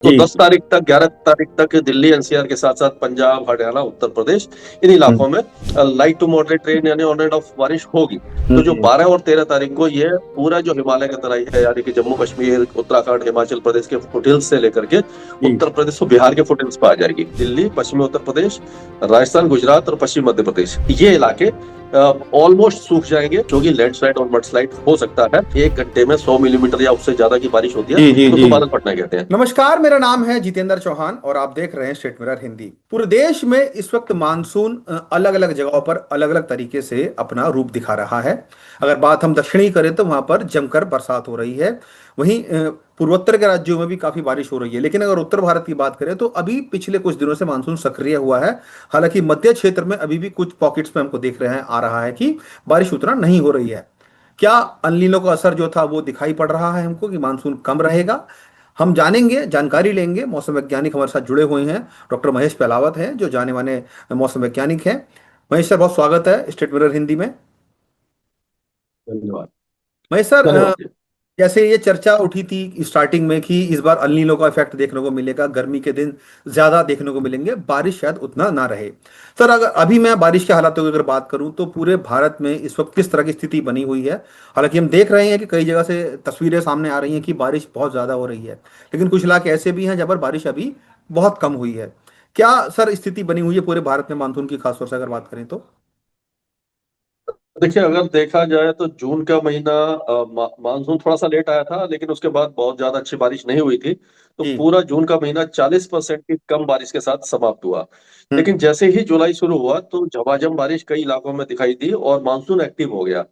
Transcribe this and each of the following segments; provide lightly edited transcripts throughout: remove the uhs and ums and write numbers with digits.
तो जी। 10 तारीख तक 11 तारीख तक दिल्ली एनसीआर के साथ साथ पंजाब हरियाणा उत्तर प्रदेश इन हम्म। इलाकों में लाइट टू मॉडरेट रेन यानी ऑन एंड ऑफ बारिश होगी। तो जो हम्म। 12 और 13 तारीख को ये पूरा जो हिमालय का तराई है यानी कि जम्मू कश्मीर उत्तराखंड हिमाचल प्रदेश के फुटहिल्स से लेकर के जी। उत्तर प्रदेश और बिहार के फुटहिल्स पर आ जाएगी। दिल्ली पश्चिमी उत्तर प्रदेश राजस्थान गुजरात और पश्चिम मध्य प्रदेश ये इलाके ऑलमोस्ट सूख जाएंगे क्योंकि लैंडस्लाइड और मडस्लाइड हो सकता है। 1 घंटे में 100 मिलीमीटर या उससे ज्यादा की बारिश होती है जी। जी। तो जी। उसको बादल फटना कहते हैं। नमस्कार, मेरा नाम है जितेंद्र चौहान और आप देख रहे हैं स्टेट मिरर हिंदी। पूरे देश में इस वक्त मानसून अलग अलग जगहों पर अलग अलग तरीके से अपना रूप दिखा रहा है। अगर बात हम दक्षिणी करें तो वहां पर जमकर बरसात हो रही है। वहीं पूर्वोत्तर के राज्यों में भी काफी बारिश हो रही है। लेकिन अगर उत्तर भारत की बात करें तो अभी पिछले कुछ दिनों से मानसून सक्रिय हुआ है। हालांकि मध्य क्षेत्र में अभी भी कुछ पॉकेट्स में हमको देख रहे हैं आ रहा है कि बारिश उतना नहीं हो रही है। क्या अनलीनो का असर जो था वो दिखाई पड़ रहा है हमको कि मानसून कम रहेगा? हम जानेंगे, जानकारी लेंगे। मौसम वैज्ञानिक हमारे साथ जुड़े हुए हैं। डॉक्टर महेश पहलावत हैं जो जाने माने मौसम वैज्ञानिक हैं। महेश सर, बहुत स्वागत है स्टेट मिरर हिंदी में। धन्यवाद। महेश सर, धन्यवाद जी। जैसे ये चर्चा उठी थी स्टार्टिंग में कि इस बार अल नीनो का इफेक्ट देखने को मिलेगा, गर्मी के दिन ज्यादा देखने को मिलेंगे, बारिश शायद उतना ना रहे। सर, अगर अभी मैं बारिश के हालातों की अगर बात करूं तो पूरे भारत में इस वक्त किस तरह की स्थिति बनी हुई है? हालांकि हम देख रहे हैं कि कई जगह से तस्वीरें सामने आ रही हैं कि बारिश बहुत ज्यादा हो रही है, लेकिन कुछ इलाके ऐसे भी हैं जहां पर बारिश अभी बहुत कम हुई है। क्या सर स्थिति बनी हुई है पूरे भारत में मानसून की, खासतौर से अगर बात करें तो? देखिए अगर देखा जाए तो जून का महीना मानसून थोड़ा सा लेट आया था लेकिन उसके बाद बहुत ज्यादा अच्छी बारिश नहीं हुई थी। तो जी। पूरा जून का महीना 40% की कम बारिश के साथ समाप्त हुआ। हम्म। लेकिन जैसे ही जुलाई शुरू हुआ तो झमाझम बारिश कई इलाकों में दिखाई दी और मानसून एक्टिव हो गया।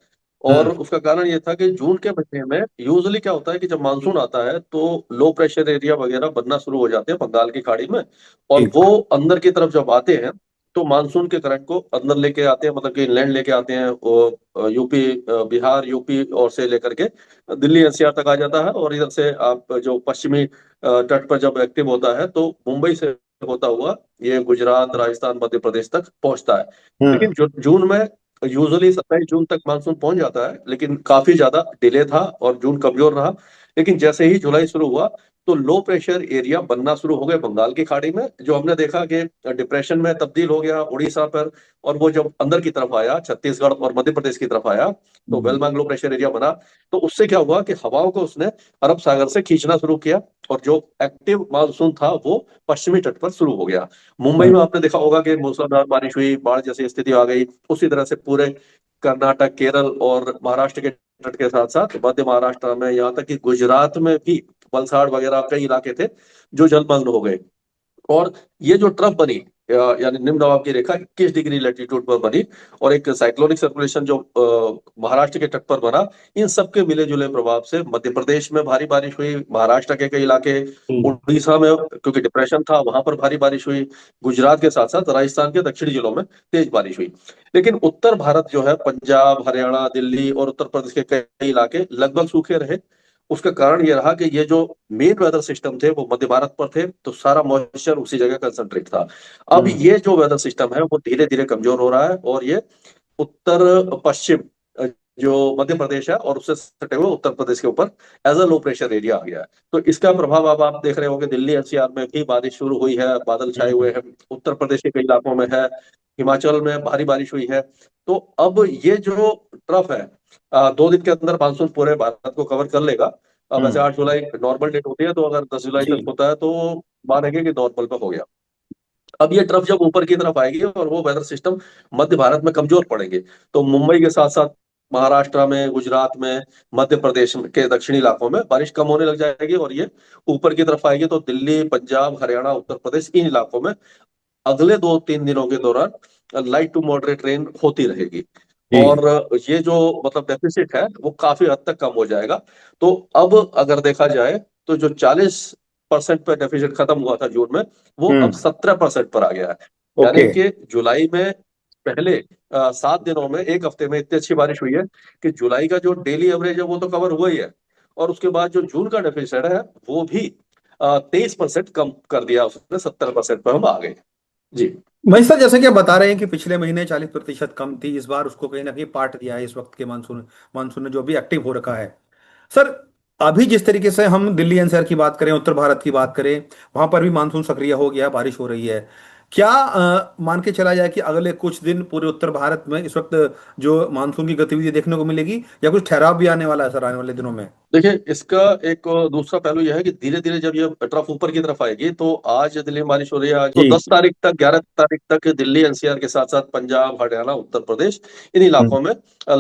और हम्म। उसका कारण ये था कि जून के महीने में यूजुअली क्या होता है कि जब मानसून आता है तो लो प्रेशर एरिया वगैरह बनना शुरू हो जाते हैं बंगाल की खाड़ी में। और जी। वो अंदर की तरफ जब आते हैं तो मानसून के करंट को अंदर लेके आते हैं मतलब कि इंलैंड लेके आते हैं वो यूपी बिहार यूपी और से लेकर के दिल्ली एनसीआर तक आ जाता है। और इधर से आप जो पश्चिमी तट पर जब एक्टिव होता है तो मुंबई से होता हुआ ये गुजरात राजस्थान मध्य प्रदेश तक पहुंचता है। हम्म। लेकिन जून में यूजुअली 27 जून तक मानसून पहुंच जाता है लेकिन काफी ज्यादा डिले था और जून कमजोर रहा। लेकिन जैसे ही जुलाई शुरू हुआ तो लो प्रेशर एरिया बनना शुरू हो गए बंगाल की खाड़ी में जो हमने देखा कि डिप्रेशन में तब्दील हो गया उड़ीसा पर। और वो जब अंदर की तरफ आया छत्तीसगढ़ और मध्य प्रदेश की तरफ आया तो हम्म। वेल लो प्रेशर एरिया बना। तो उससे क्या हुआ कि हवाओं को उसने अरब सागर से खींचना शुरू किया और जो एक्टिव मानसून था वो पश्चिमी तट पर शुरू हो गया। मुंबई में आपने देखा होगा कि मूसलाधार बारिश हुई बाढ़ जैसी स्थिति आ गई। उसी तरह से पूरे कर्नाटक केरल और महाराष्ट्र के तट के साथ साथ मध्य महाराष्ट्र में यहाँ तक कि गुजरात में भी वलसाड़ वगैरह कई इलाके थे जो जलमग्न हो गए। और ये जो ट्रफ बनी यानी निम्न दबाव की रेखा 21 डिग्री लेटीट्यूड पर बनी और एक साइक्लोनिक सर्कुलेशन जो महाराष्ट्र के तट पर बना। इन सब के मिले जुले प्रभाव से मध्य प्रदेश में भारी बारिश हुई महाराष्ट्र के कई इलाके जी। उड़ीसा में क्योंकि डिप्रेशन था वहां पर भारी बारिश हुई। गुजरात के साथ साथ राजस्थान के दक्षिणी जिलों में तेज बारिश हुई। लेकिन उत्तर भारत जो है पंजाब हरियाणा दिल्ली और उत्तर प्रदेश के कई इलाके लगभग सूखे रहे। उसका कारण ये रहा कि ये जो मेन वेदर सिस्टम थे वो मध्य भारत पर थे तो सारा मॉइस्चर उसी जगह कंसंट्रेट था। अब हम्म। ये जो वेदर सिस्टम है वो धीरे धीरे कमजोर हो रहा है और ये उत्तर पश्चिम जो मध्य प्रदेश है और उससे सटे हुए उत्तर प्रदेश के ऊपर as a low pressure area आ गया है। तो इसका प्रभाव अब आप देख रहे होंगे दिल्ली एनसीआर में भी बारिश शुरू हुई है बादल छाए हुए हम्म। हैं। उत्तर प्रदेश के कई इलाकों में है हिमाचल में भारी बारिश हुई है। तो अब ये जो ट्रफ है 2 दिन के अंदर मानसून पूरे भारत को कवर कर लेगा। वैसे हम्म। 8 जुलाई नॉर्मल डेट होती है तो अगर 10 जुलाई तक जी। होता है तो मानेंगे कि नॉर्मल पे हो गया। अब ये ट्रफ जब ऊपर की तरफ आएगी और वो वेदर सिस्टम मध्य भारत में कमजोर पड़ेंगे तो मुंबई के साथ साथ महाराष्ट्र में गुजरात में मध्य प्रदेश के दक्षिणी इलाकों में बारिश कम होने लग जाएगी और ये ऊपर की तरफ आएगी तो दिल्ली पंजाब हरियाणा उत्तर प्रदेश इन इलाकों में अगले 2-3 दिनों के दौरान लाइट टू मॉडरेट रेन होती रहेगी। जी। और ये जो मतलब डेफिसिट है वो काफी हद तक कम हो जाएगा। तो अब अगर देखा जाए तो जो 40% पे डेफिसिट खत्म हुआ था जून में वो अब हम्म। 17% पर आ गया है। यानी ओके। कि जुलाई में पहले 7 दिनों में एक हफ्ते में इतनी अच्छी बारिश हुई है कि जुलाई का जो डेली एवरेज है वो तो कवर हुआ ही है। और उसके बाद जो जून का डेफिसिट है वो भी 23% कम कर दिया उसने 70% पर हम आ गए। जी। महेश सर, जैसे कि आप बता रहे हैं कि पिछले महीने 40% कम थी, इस बार उसको कहीं ना कहीं पार्ट दिया है इस वक्त के मानसून मानसून ने जो भी एक्टिव हो रखा है। सर, अभी जिस तरीके से हम दिल्ली एनसीआर की बात करें, उत्तर भारत की बात करें, वहां पर भी मानसून सक्रिय हो गया, बारिश हो रही है। क्या मान के चला जाए कि अगले कुछ दिन पूरे उत्तर भारत में इस वक्त जो मानसून की गतिविधि देखने को मिलेगी, या कुछ ठहराव भी आने वाला है सर आने वाले दिनों में? देखिए, इसका एक दूसरा पहलू यह है कि धीरे धीरे जब ये ट्रफ ऊपर की तरफ आएगी, तो आज दिल्ली में बारिश हो रही है, आज तो जी। 10 तारीख तक, 11 तारीख तक दिल्ली एनसीआर के साथ साथ पंजाब, हरियाणा, उत्तर प्रदेश, इन हम्म। इलाकों में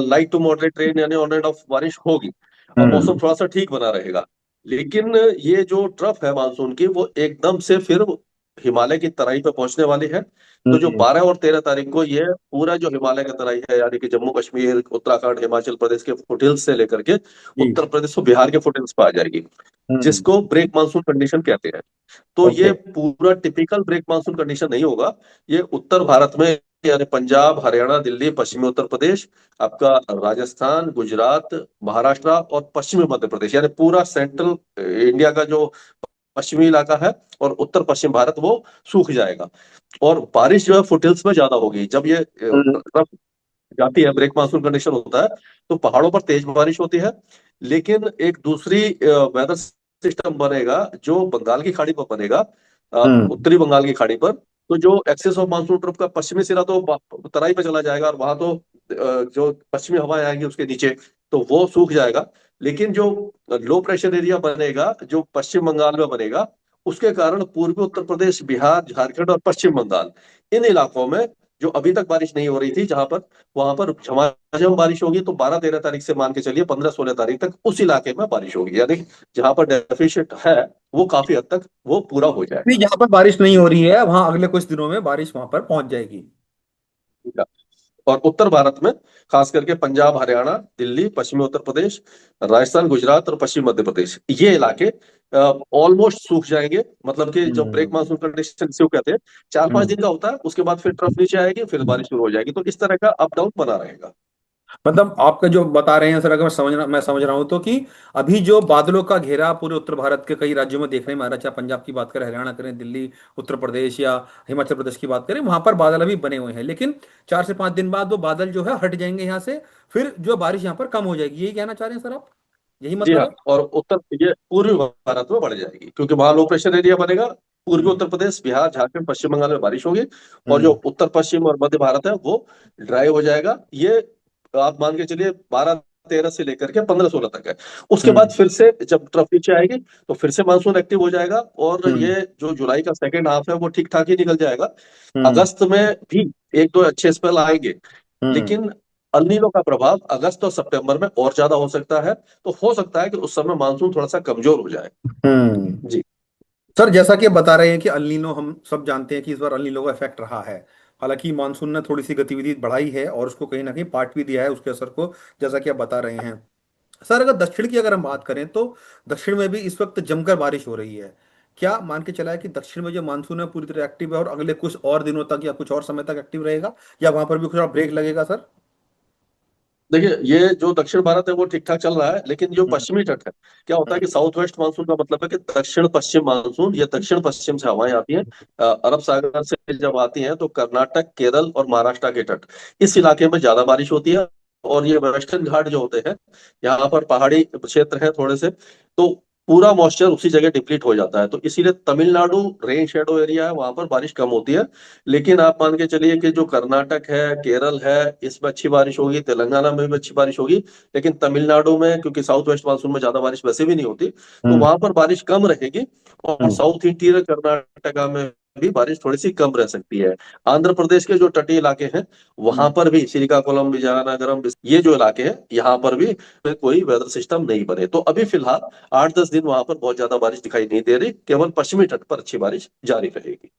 लाइट टू मॉडरेट रेन यानी ऑन एंड ऑफ बारिश होगी और हम्म। मौसम थोड़ा सा ठीक बना रहेगा। लेकिन ये जो ट्रफ है मानसून की, वो एकदम से फिर हिमालय की तराई पे पहुंचने वाली है। तो जो हम्म। 12 और 13 तारीख को ये पूरा जो हिमालय का तराई है, यानी कि जम्मू कश्मीर, उत्तराखंड, हिमाचल प्रदेश के फुटहिल्स से लेकर के जी। उत्तर प्रदेश और बिहार के फुटहिल्स पर आ जाएगी, हम्म। जिसको ब्रेक मानसून कंडीशन कहते हैं। तो ये ओके। पूरा टिपिकल ब्रेक मानसून कंडीशन नहीं होगा। ये उत्तर भारत में, यानी पंजाब, हरियाणा, दिल्ली, पश्चिमी उत्तर प्रदेश, आपका राजस्थान, गुजरात, महाराष्ट्र और पश्चिमी मध्य प्रदेश, यानी पूरा सेंट्रल इंडिया का जो पश्चिमी इलाका है और उत्तर पश्चिम भारत, वो सूख जाएगा। और बारिश जो है फुटहिल्स में ज्यादा होगी। जब ये हम्म। तरफ जाती है, ब्रेक मानसून कंडीशन होता है, तो पहाड़ों पर तेज बारिश होती है। लेकिन एक दूसरी वेदर सिस्टम बनेगा जो बंगाल की खाड़ी पर बनेगा, हम्म। उत्तरी बंगाल की खाड़ी पर। तो जो एक्सेस ऑफ मानसून ट्रफ का पश्चिमी सिरा तो तराई पे चला जाएगा, और वहां तो जो पश्चिमी हवाएं आएंगी उसके नीचे, तो वो सूख जाएगा। लेकिन जो लो प्रेशर एरिया बनेगा, जो पश्चिम बंगाल में बनेगा, उसके कारण पूर्वी उत्तर प्रदेश, बिहार, झारखंड और पश्चिम बंगाल, इन इलाकों में जो अभी तक बारिश नहीं हो रही थी, जहां पर, वहां पर झमाझम बारिश होगी। तो 12-13 तारीख से मान के चलिए 15-16 तारीख तक उस इलाके में बारिश होगी, यानी जहां पर डेफिशिएंट है वो काफी हद तक वो पूरा हो नहीं, जाएगा। जहां पर बारिश नहीं हो रही है वहां अगले कुछ दिनों में बारिश वहां पर पहुंच जाएगी। और उत्तर भारत में खास करके पंजाब, हरियाणा, दिल्ली, पश्चिमी उत्तर प्रदेश, राजस्थान, गुजरात और पश्चिम मध्य प्रदेश, ये इलाके ऑलमोस्ट सूख जाएंगे। मतलब कि जो ब्रेक हम्म। मानसून कंडीशन जिसे कहते हैं, 4-5 दिन का होता है, उसके बाद फिर ट्रफ नीचे आएगी, फिर बारिश शुरू हो जाएगी। तो इस तरह का अप डाउन बना रहेगा। मतलब आपका जो बता रहे हैं सर, अगर मैं समझ रहा हूं तो, कि अभी जो बादलों का घेरा पूरे उत्तर भारत के कई राज्यों में देखने में आ रहा है, चाहे पंजाब की बात करें, हरियाणा करें, दिल्ली, उत्तर प्रदेश या हिमाचल प्रदेश की बात करें, वहां पर बादल अभी बने हुए हैं, लेकिन 4 से 5 दिन बाद वो बादल जो है हट जाएंगे यहाँ से, फिर जो बारिश यहाँ पर कम हो जाएगी, यही कहना चाह रहे हैं सर आप? यही जी मतलब हाँ, है? और उत्तर, ये पूर्वी भारत में बढ़ जाएगी, क्योंकि वहां लो प्रेशर एरिया बनेगा। पूर्वी हम्म। उत्तर प्रदेश, बिहार, झारखंड, पश्चिम बंगाल में बारिश होगी। और जो हम्म। उत्तर पश्चिम और मध्य भारत है, वो ड्राई हो जाएगा। ये आप मान के चलिए 12-13 से लेकर के 15-16 तक है। उसके बाद हम्म। फिर से जब ट्रफ नीचे आएगी, तो फिर से मानसून एक्टिव हो जाएगा, और हम्म। ये जो जुलाई का सेकेंड हाफ है वो ठीक ठाक ही निकल जाएगा। हम्म। अगस्त में भी एक दो अच्छे स्पेल आएंगे। हम्म। लेकिन अल्नीनो का प्रभाव अगस्त और सितंबर में और ज्यादा हो सकता है। तो हो सकता है कि उस समय मानसून थोड़ा सा कमजोर हो जाए। हम्म। जी। सर, जैसा कि आप बता रहे हैं कि अल्नीनो, हम सब जानते हैं कि इस बार अल्नीनो का इफेक्ट रहा है। हालांकि मानसून ने थोड़ी सी गतिविधि बढ़ाई है और उसको कहीं ना कहीं पार्ट भी दिया है उसके असर को, जैसा कि आप बता रहे हैं। सर, अगर दक्षिण की अगर हम बात करें तो दक्षिण में भी इस वक्त जमकर बारिश हो रही है। क्या मान के चला है कि दक्षिण में जो मानसून है पूरी तरह एक्टिव है और अगले कुछ और दिनों तक या कुछ और समय तक एक्टिव रहेगा, या वहां पर भी कुछ और ब्रेक लगेगा सर? देखिए, ये जो दक्षिण भारत है वो ठीक ठाक चल रहा है, लेकिन जो हम्म। पश्चिमी तट है, क्या होता है कि साउथ वेस्ट मानसून का मतलब है कि दक्षिण पश्चिम मानसून, ये दक्षिण पश्चिम से हवाएं आती हैं। अरब सागर से जब आती हैं, तो कर्नाटक, केरल और महाराष्ट्र के तट, इस इलाके में ज्यादा बारिश होती है। और ये वेस्टर्न घाट जो होते हैं, यहाँ पर पहाड़ी क्षेत्र है थोड़े से, तो पूरा मॉइस्चर उसी जगह डिप्लीट हो जाता है। तो इसीलिए तमिलनाडु रेन शेडो एरिया है, वहां पर बारिश कम होती है। लेकिन आप मान के चलिए कि जो कर्नाटक है, केरल है, इसमें अच्छी बारिश होगी, तेलंगाना में भी अच्छी बारिश होगी। लेकिन तमिलनाडु में, क्योंकि साउथ वेस्ट मानसून में ज्यादा बारिश वैसे भी नहीं होती, तो हम्म। वहां पर बारिश कम रहेगी। और हम्म। साउथ इंटीरियर कर्नाटका में भी बारिश थोड़ी सी कम रह सकती है। आंध्र प्रदेश के जो तटीय इलाके हैं, वहां हम्म। पर भी श्रीकाकुलम, विजयनगरम, ये जो इलाके हैं, यहाँ पर भी कोई वेदर सिस्टम नहीं बने। तो अभी फिलहाल 8-10 दिन वहां पर बहुत ज्यादा बारिश दिखाई नहीं दे रही, केवल पश्चिमी तट पर अच्छी बारिश जारी रहेगी।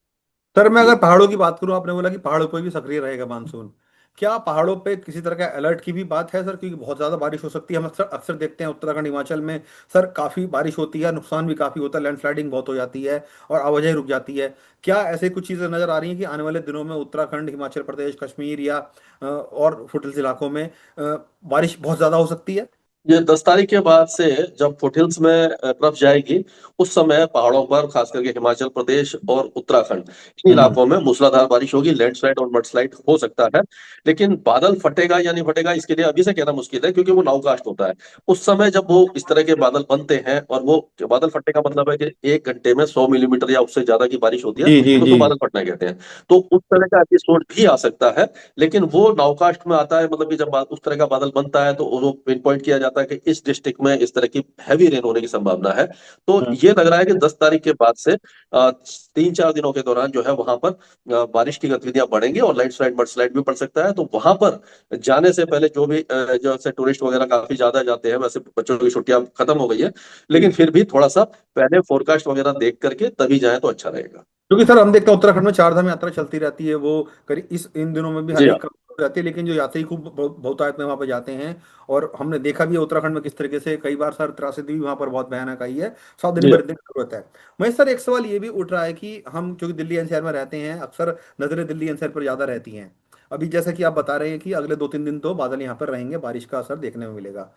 सर, मैं अगर जी। पहाड़ों की बात करूं, आपने बोला कि पहाड़ों पर भी सक्रिय रहेगा मानसून। क्या पहाड़ों पे किसी तरह का अलर्ट की भी बात है सर? क्योंकि बहुत ज्यादा बारिश हो सकती है, हम अक्सर अक्सर देखते हैं उत्तराखंड, हिमाचल में सर काफी बारिश होती है, नुकसान भी काफी होता है, लैंडस्लाइडिंग बहुत हो जाती है और आवाजाही रुक जाती है। क्या ऐसे कुछ चीजें नजर आ रही हैं कि आने वाले दिनों में उत्तराखंड, हिमाचल प्रदेश, कश्मीर या और फुटहिल्स इलाकों में बारिश बहुत ज्यादा हो सकती है? ये 10 तारीख के बाद से जब फुटहिल्स में बर्फ जाएगी, उस समय पहाड़ों पर खास करके हिमाचल प्रदेश और उत्तराखंड इन हम्म। इलाकों में मूसलाधार बारिश होगी, लैंडस्लाइड और मडस्लाइड हो सकता है। लेकिन बादल फटेगा या नहीं फटेगा इसके लिए अभी से कहना मुश्किल है, क्योंकि वो नाउकास्ट होता है। उस समय जब वो इस तरह के बादल बनते हैं, और वो बादल फटने का मतलब है कि 1 घंटे में 100 मिलीमीटर या उससे ज्यादा की बारिश होती है, जी जी तो जी। उसको बादल फटना कहते हैं। तो उस तरह का एपिसोड भी आ सकता है। लेकिन वो नाउकास्ट में आता है, मतलब कि जब उस तरह का बादल बनता है तो वो पिन पॉइंट किया जाता है कि इस डिस्ट्रिक्ट में इस तरह की हैवी रेन होने की संभावना है। तो हम्म। ये लग रहा है कि 10 तारीख के बाद से 3-4 दिनों के दौरान जो है वहां पर बारिश की गतिविधियां बढ़ेंगी, और लैंडस्लाइड मडस्लाइड भी पड़ सकता है। तो वहां पर जाने से पहले जो भी जैसे टूरिस्ट वगैरह काफी ज्यादा जाते हैं, वैसे बच्चों की छुट्टियां खत्म हो गई है, लेकिन फिर भी थोड़ा सा पहले फोरकास्ट वगैरह देख करके तभी जाए तो अच्छा रहेगा। क्योंकि सर हम देखते हैं उत्तराखंड में चार धाम यात्रा चलती रहती है, वो करीब इस इन दिनों में भी हर जी एक हाँ। हो जाती है, लेकिन जो यात्री खूब बहुतायत में वहां पर जाते हैं। और हमने देखा भी है उत्तराखंड में किस तरीके से कई बार सर त्रासदी भी वहां पर बहुत भयानक आई है। सावधानी जी हाँ। बरतने की जरूरत है। महेश सर, एक सवाल ये भी उठ रहा है कि हम क्योंकि दिल्ली एनसीआर में रहते हैं, अक्सर नजरें दिल्ली एनसीआर पर ज्यादा रहती हैं। अभी जैसा कि आप बता रहे हैं कि अगले 2-3 दिन तो बादल यहाँ पर रहेंगे, बारिश का असर देखने में मिलेगा।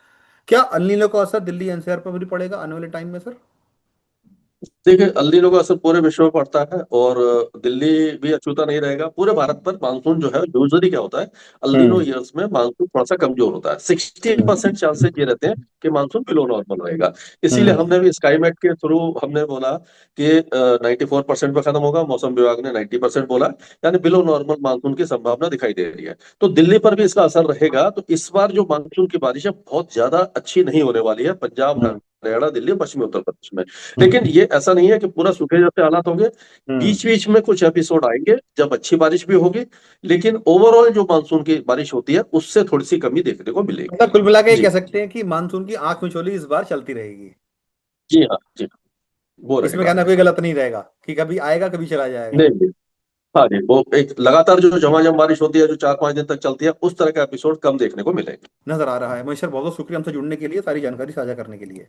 क्या अल नीनो का असर दिल्ली एनसीआर पर भी पड़ेगा आने वाले टाइम में सर? देखिए, अल नीनो का असर पूरे विश्व में पड़ता है, और दिल्ली भी अछूता नहीं रहेगा। पूरे भारत पर मानसून जो है, यूजुअली क्या होता है, अल नीनो हम्म। ईयर्स में मानसून थोड़ा सा कमजोर होता है। 60% चांसेस ये रहते हैं कि मानसून बिलो नॉर्मल रहेगा। इसीलिए हम्म। हमने भी स्काईमेट के थ्रू हमने बोला कि 94% पे खत्म होगा। मौसम विभाग ने 90% बोला, यानी बिलो नॉर्मल मानसून की संभावना दिखाई दे रही है। तो दिल्ली पर भी इसका असर रहेगा। तो इस बार जो मानसून की बारिश है बहुत ज्यादा अच्छी नहीं होने वाली है, पंजाब, हम्म। हरियाणा, दिल्ली, पश्चिमी उत्तर प्रदेश में। हम्म। लेकिन ये ऐसा नहीं है कि पूरा सूखे जैसे हालात होंगे। हम्म। बीच बीच में कुछ एपिसोड आएंगे जब अच्छी बारिश भी होगी, लेकिन ओवरऑल जो मानसून की बारिश होती है उससे थोड़ी सी कमी देखने को मिलेगी। मतलब कुल मिला के ये जी। कह सकते हैं कि मानसून की आंख मिचौली इस बार चलती रहेगी। जी हाँ। जी हाँ, वो इसमें रहेगा। कहना कोई गलत नहीं रहेगा कि कभी आएगा कभी चला जाएगा। नहीं नहीं। हाँ जी, वो एक लगातार जो झमाझम बारिश होती है, जो 4-5 दिन तक चलती है, उस तरह का एपिसोड कम देखने को मिलेगा। नजर आ रहा है। महेश सर, बहुत बहुत शुक्रिया हमसे जुड़ने के लिए, सारी जानकारी साझा करने के लिए।